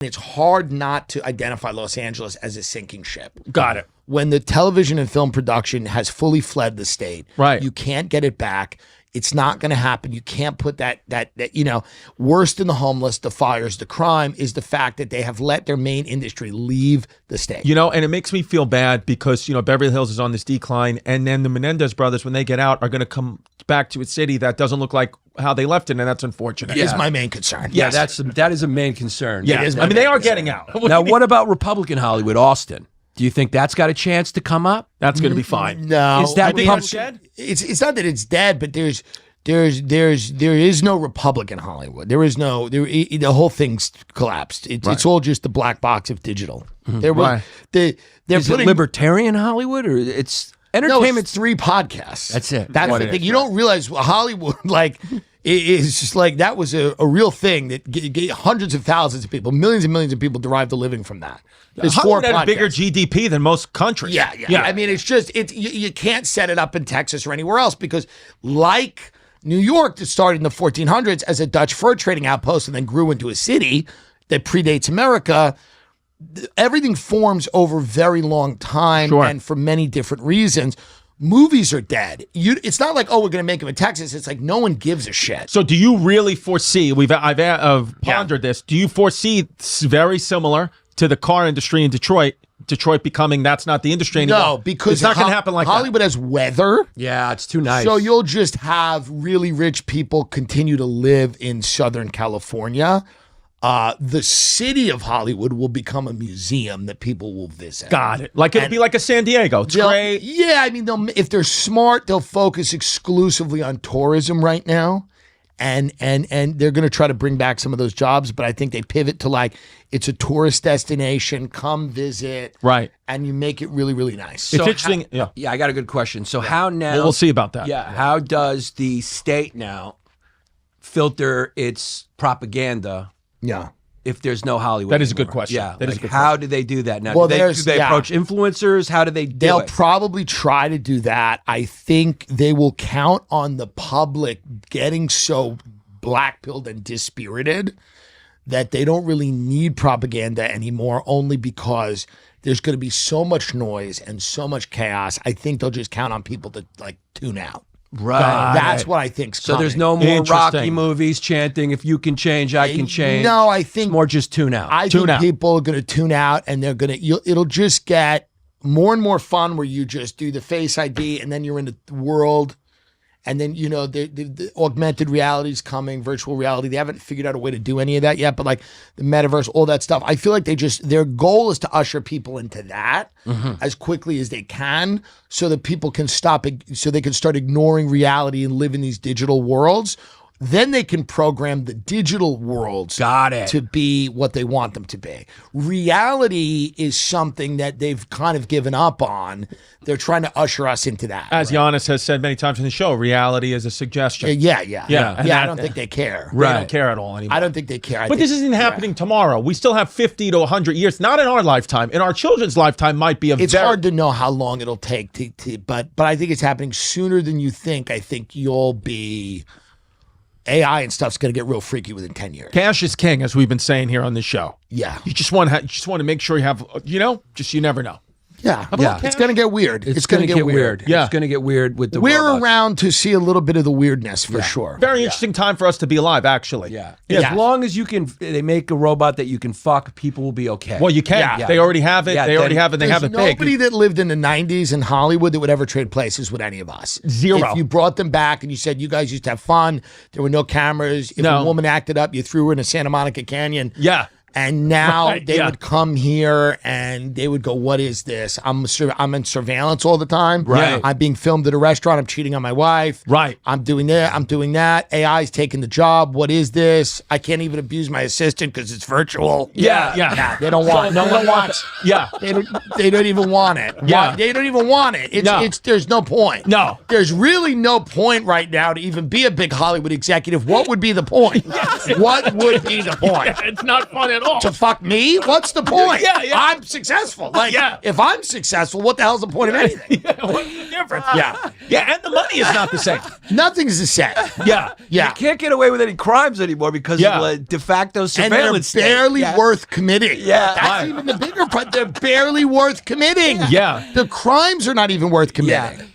It's hard not to identify Los Angeles as a sinking ship. Got it. When the television and film production has fully fled the state, right? You can't get it back. It's not going to happen. You can't put that, worse than the homeless, the fires, the crime is the fact that they have let their main industry leave the state. And it makes me feel bad because, Beverly Hills is on this decline. And then the Menendez brothers, when they get out, are going to come back to a city that doesn't look like how they left it. And that's unfortunate. Is my main concern. Yeah, that is a main concern. Yeah, they are getting out. Now, what about Republican Hollywood, Austin? Do you think that's got a chance to come up? That's going to be fine. No, is that dead? It's not that it's dead, but there is no Republican Hollywood. The whole thing's collapsed. It's all just the black box of digital. Is it libertarian Hollywood or it's entertainment? No, it's 3 podcasts. That's it. That's the thing. You don't realize Hollywood it's just like that was a real thing that hundreds of thousands of people, millions and millions of people derived a living from that. There's Hollywood had a bigger GDP than most countries. Yeah. I mean, it's just you can't set it up in Texas or anywhere else because like New York that started in the 1400s as a Dutch fur trading outpost and then grew into a city that predates America. Everything forms over a very long time and for many different reasons. Movies are dead. It's not like, we're going to make them in Texas. It's like no one gives a shit. So do you really foresee, I've pondered this, do you foresee very similar to the car industry in Detroit becoming that's not the industry anymore? No, because it's not going to happen like Hollywood has weather. Yeah, it's too nice. So you'll just have really rich people continue to live in Southern California. The city of Hollywood will become a museum that people will visit. Got it. Like it'll be like a San Diego. It's great. Yeah, I mean, if they're smart, they'll focus exclusively on tourism right now. And they're going to try to bring back some of those jobs, but I think they pivot to it's a tourist destination, come visit. Right. And you make it really, really nice. It's interesting. I got a good question. So how now? Well, we'll see about that. Yeah. How does the state now filter its propaganda? Yeah. If there's no Hollywood That is anymore? a good question. Yeah. That is a good how question. do they do that now? Well, do they approach influencers? How do they do They'll it? probably try to do that. I think they will count on the public getting so black-pilled and dispirited that they don't really need propaganda anymore, only because there's going to be so much noise and so much chaos. I think they'll just count on people to tune out. Right. That's what I think's coming. So there's no more Rocky movies chanting, if you can change, I can change. No, I think it's more just tune out. I think people are going to tune out and they're going to, it'll just get more and more fun where you just do the Face ID and then you're in the world. And then, the augmented reality is coming, virtual reality. They haven't figured out a way to do any of that yet, but the metaverse, all that stuff. I feel like their goal is to usher people into that as quickly as they can so that people can so they can start ignoring reality and live in these digital worlds. Then they can program the digital worlds to be what they want them to be. Reality is something that they've kind of given up on. They're trying to usher us into that. As Yannis has said many times in the show, reality is a suggestion. Yeah. I don't think they care. They don't care at all anymore. I don't think they care. But this isn't happening tomorrow. We still have 50 to 100 years. Not in our lifetime. In our children's lifetime might be It's hard to know how long it'll take but I think it's happening sooner than you think. I think you'll be... AI and stuff's going to get real freaky within 10 years. Cash is king, as we've been saying here on this show. Yeah. You just want to make sure you have, you never know. Yeah. It's going to get weird. It's going to get weird. Yeah. It's going to get weird with the We're robots. around to see a little bit of the weirdness for sure. Very interesting time for us to be alive, actually. Yeah. As long as they make a robot that you can fuck, people will be okay. Well, you can. Yeah. They already have it. They already have it. They have it big. Nobody that lived in the 90s in Hollywood that would ever trade places with any of us. Zero. If you brought them back and you said you guys used to have fun, there were no cameras. If a woman acted up, you threw her in a Santa Monica Canyon. Yeah. And now they would come here and they would go, what is this? I'm in surveillance all the time. Right. I'm being filmed at a restaurant. I'm cheating on my wife. Right. I'm doing that. I'm doing that. AI's taking the job. What is this? I can't even abuse my assistant because it's virtual. Yeah. They don't want it. No one wants it. Yeah. They don't even want it. Yeah. They don't even want it. There's no point. No. There's really no point right now to even be a big Hollywood executive. What would be the point? What would be the point? It's not fun at at all. To fuck me? What's the point? Yeah. I'm successful. Like, if I'm successful, what the hell's the point of anything? What's the difference? Yeah. Yeah, and the money is not the same. Nothing's the same. Yeah. Yeah. You can't get away with any crimes anymore because of de facto And surveillance. they're barely state. worth committing. Yeah. That's Right. even the bigger part. They're barely worth committing. Yeah. The crimes are not even worth committing. Yeah.